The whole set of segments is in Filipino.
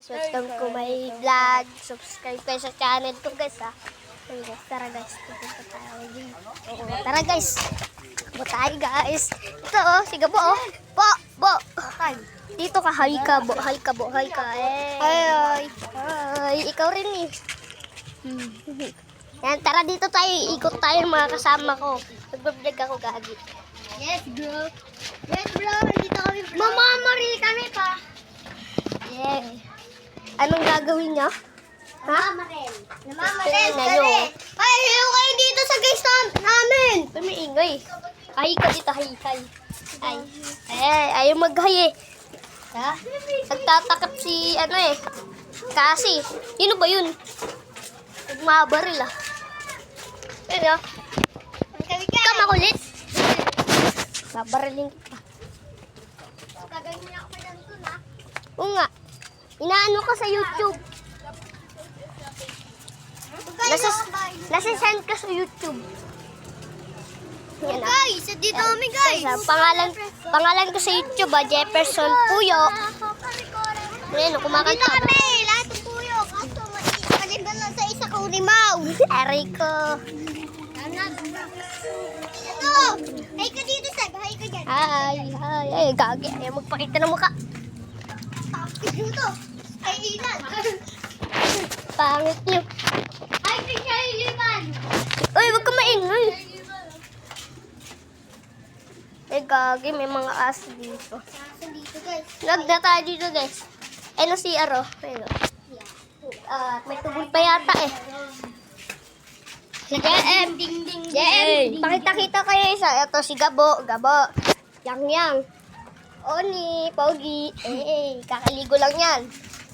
Welcome ko may vlog. Subscribe kayo sa channel ko guys ha. Okay, guys, tara guys. Pupunta tayo dito. Oo, tara guys. Bo tayo guys. Ito oh, si Gabo oh. Bo. Dito ka, hi ka, bo. Hi ka, bo. Hi ka. Ay, ikaw rin eh. Yan, tara dito tayo. Ikot tayo mga kasama ko. Nagbablog ako gagi. Yes bro. Yes bro, dito kami bro. Mamamaril kami pa. Yeah. Anong gagawin niyo? Namamaril. Namamaril kami. Ay, hello kayo dito sa guys namin. Pamiingay. Hay ka dito, hay. Ay, ayaw mag-hay eh. Ha? Nagtatakap si ano eh. Kasi, sino ba yun? Nagmabaril ah. Ayun ah. Ikaw makulit. Babarilin kita. Gagawin mo na ako pa dyan dun ah. Oo nga. Inaano ka sa YouTube. Nasa-send ka sa YouTube. Yan, guys, dito kami guys. Pangalan ko sa YouTube Jefferson Puyo. Ayan, kumakanta. Dito kami, lahat ng Puyo. Kaso, maganda na sa isa ko rimaw. Aray ko. Ito, hay ka dito, Sag. Hay ka dyan. Ay, gagi. Ayaw magpakita ng mukha. Tapos ito. Ay, ilan. Pangit niyo. Ay, kaya iliman. Uy, wag ka maingay. Eh, gagi, may mga aso dito. Aso dito, guys. Nagda tayo dito, guys. Ay, no, si Aro. Ayun. May tubol pa yata eh. Si JM. JM. Pakita-kita kayo isa. Ito si Gabo. Yang. Oni. Pogi. Kakaligo lang yan.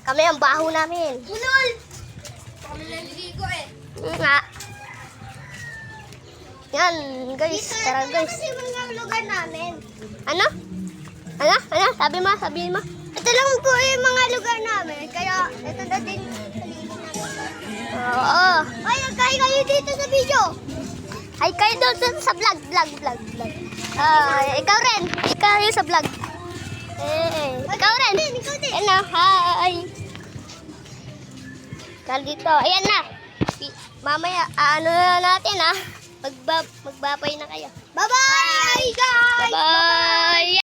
Kami ang baho namin. Ulol! Kami naliligo eh. Nga. Yan, guys. Tara, guys. Ito lang kasi mga lugar namin. Ano? Sabi mo. Ito lang po yung mga lugar namin. Kaya, ito na din paligid namin. Oo. Ay, nagkain kayo dito sa video. Ay, kayo doon sa vlog. Ikaw rin. Ikaw yung sa vlog. Ikaw rin. Ayan na, hi. Dito. Ayan na. Mamaya, ano na natin ha. Magbabay na kayo. Bye-bye, guys! Bye-bye!